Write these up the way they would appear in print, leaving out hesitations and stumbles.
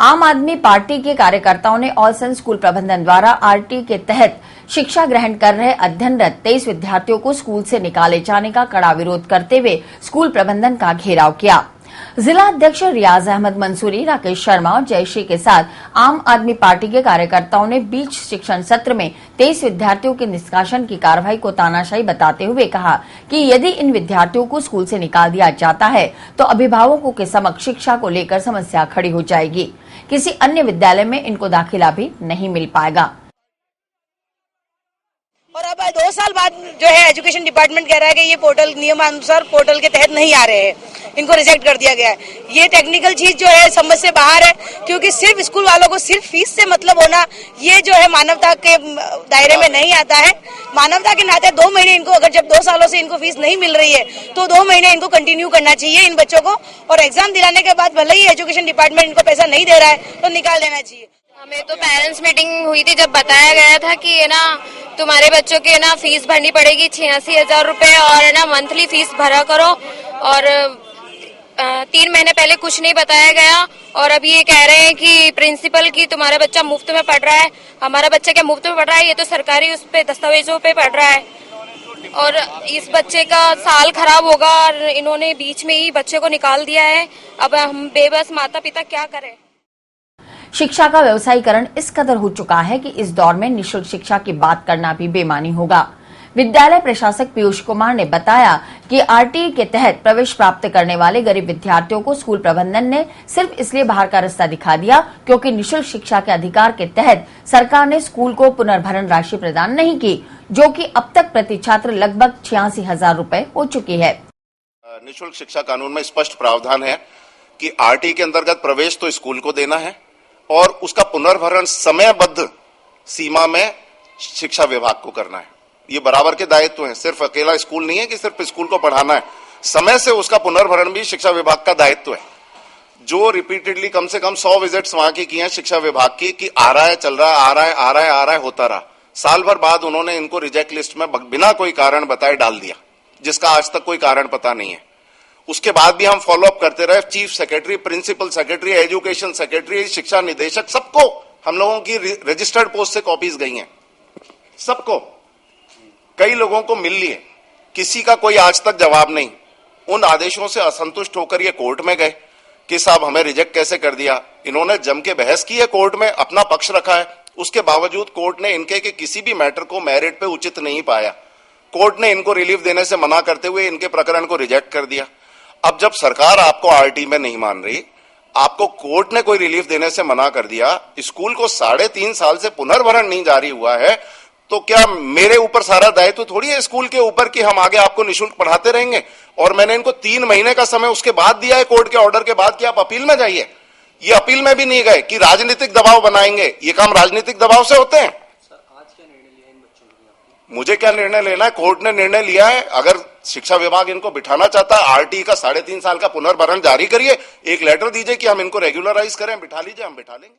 आम आदमी पार्टी के कार्यकर्ताओं ने ऑल संत स्कूल प्रबंधन द्वारा आरटी के तहत शिक्षा ग्रहण कर रहे अध्ययनरत 23 विद्यार्थियों को स्कूल से निकाले जाने का कड़ा विरोध करते हुए स्कूल प्रबंधन का घेराव किया। जिला अध्यक्ष रियाज अहमद मंसूरी, राकेश शर्मा और जयश्री के साथ आम आदमी पार्टी के कार्यकर्ताओं ने बीच शिक्षण सत्र में 23 विद्यार्थियों के निष्कासन की कार्रवाई को तानाशाही बताते हुए कहा कि यदि इन विद्यार्थियों को स्कूल से निकाल दिया जाता है तो अभिभावकों के समक्ष शिक्षा को लेकर समस्या खड़ी हो जाएगी। किसी अन्य विद्यालय में इनको दाखिला भी नहीं मिल पाएगा। और अब 2 साल बाद जो है एजुकेशन डिपार्टमेंट कह रहा है कि ये पोर्टल नियमानुसार पोर्टल के तहत नहीं आ रहे हैं, इनको रिजेक्ट कर दिया गया है। ये टेक्निकल चीज जो है समझ से बाहर है, क्योंकि सिर्फ स्कूल वालों को सिर्फ फीस से मतलब होना ये जो है मानवता के दायरे में नहीं आता है। मानवता के नाते 2 महीने इनको, अगर जब 2 सालों से इनको फीस नहीं मिल रही है तो 2 महीने इनको कंटिन्यू करना चाहिए इन बच्चों को, और एग्जाम दिलाने के बाद भले ही एजुकेशन डिपार्टमेंट इनको पैसा नहीं दे रहा है तो निकाल देना चाहिए। हमें तो पेरेंट्स मीटिंग हुई थी जब बताया गया था कि है ना तुम्हारे बच्चों की ना फीस भरनी पड़ेगी 86,000 रुपए और है ना मंथली फीस भरा करो, और 3 महीने पहले कुछ नहीं बताया गया और अभी ये कह रहे हैं कि प्रिंसिपल की तुम्हारा बच्चा मुफ्त में पढ़ रहा है। हमारा बच्चा क्या मुफ्त में पढ़ रहा है? ये तो सरकारी उस पे दस्तावेजों पे पढ़ रहा है और इस बच्चे का साल खराब होगा और इन्होंने बीच में ही बच्चे को निकाल दिया है। अब हम बेबस माता पिता क्या करें? शिक्षा का व्यवसायीकरण इस कदर हो चुका है कि इस दौर में निःशुल्क शिक्षा की बात करना भी बेमानी होगा। विद्यालय प्रशासक पीयूष कुमार ने बताया कि आरटीई के तहत प्रवेश प्राप्त करने वाले गरीब विद्यार्थियों को स्कूल प्रबंधन ने सिर्फ इसलिए बाहर का रास्ता दिखा दिया क्योंकि निःशुल्क शिक्षा के अधिकार के तहत सरकार ने स्कूल को पुनर्भरण राशि प्रदान नहीं की, जो कि अब तक प्रति छात्र लगभग 86,000 रुपए हो चुकी है। निःशुल्क शिक्षा कानून में स्पष्ट प्रावधान है कि आरटीई के अंतर्गत प्रवेश तो स्कूल को देना है और उसका पुनर्भरण समयबद्ध सीमा में शिक्षा विभाग को करना है। ये बराबर के दायित्व हैं, सिर्फ अकेला स्कूल नहीं है कि सिर्फ स्कूल को पढ़ाना है, समय से उसका पुनर्भरण भी शिक्षा विभाग का दायित्व है। जो रिपीटेडली कम से कम 100 विजिट्स वहां की हैं शिक्षा विभाग की कि आ रहा है, चल रहा है, आ रहा है होता रहा। साल भर बाद उन्होंने इनको रिजेक्ट लिस्ट में बिना कोई कारण बताए डाल दिया, जिसका आज तक कोई कारण पता नहीं है। उसके बाद भी हम फॉलो अप करते रहे। Chief secretary, principal secretary, education secretary, शिक्षा निदेशक, सबको हम लोगों की रजिस्टर्ड पोस्ट से कॉपीज गई हैं, सबको। कई लोगों को मिल लिए, किसी का कोई आज तक जवाब नहीं। उन आदेशों से असंतुष्ट होकर ये कोर्ट में गए कि साहब हमें रिजेक्ट कैसे कर दिया। इन्होंने जम के बहस की है, कोर्ट में अपना पक्ष रखा है। उसके बावजूद कोर्ट ने इनके के किसी भी मैटर को मेरिट पे उचित नहीं पाया। कोर्ट ने इनको रिलीफ देने से मना करते हुए इनके प्रकरण को रिजेक्ट कर दिया। अब जब सरकार आपको आरटी में नहीं मान रही, आपको कोर्ट ने कोई रिलीफ देने से मना कर दिया, स्कूल को 3.5 साल से पुनर्भरण नहीं जारी हुआ है, तो क्या मेरे ऊपर सारा दायित्व थोड़ी है स्कूल के ऊपर कि हम आगे आपको निःशुल्क पढ़ाते रहेंगे? और मैंने इनको 3 महीने का समय उसके बाद दिया है कोर्ट के ऑर्डर के बाद कि आप अपील में जाइए। ये अपील में भी नहीं गए कि राजनीतिक दबाव बनाएंगे। ये काम राजनीतिक दबाव से होते हैं। मुझे क्या निर्णय लेना है? कोर्ट ने निर्णय लिया है। अगर शिक्षा विभाग इनको बिठाना चाहता है, आरटी का 3.5 साल का पुनर्भरण जारी करिए, एक लेटर दीजिए कि हम इनको रेगुलराइज करें, बिठा लीजिए, हम बिठा लेंगे।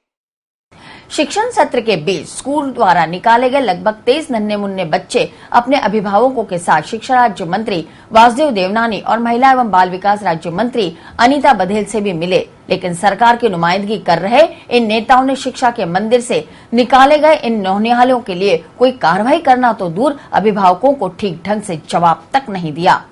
शिक्षण सत्र के बीच स्कूल द्वारा निकाले गए लगभग 23 नन्हे मुन्ने बच्चे अपने अभिभावकों के साथ शिक्षा राज्य मंत्री वासुदेव देवनानी और महिला एवं बाल विकास राज्य मंत्री अनीता बघेल से भी मिले, लेकिन सरकार की नुमाइंदगी कर रहे इन नेताओं ने शिक्षा के मंदिर से निकाले गए इन नौनिहालों के लिए कोई कार्रवाई करना तो दूर, अभिभावकों को ठीक ढंग से जवाब तक नहीं दिया।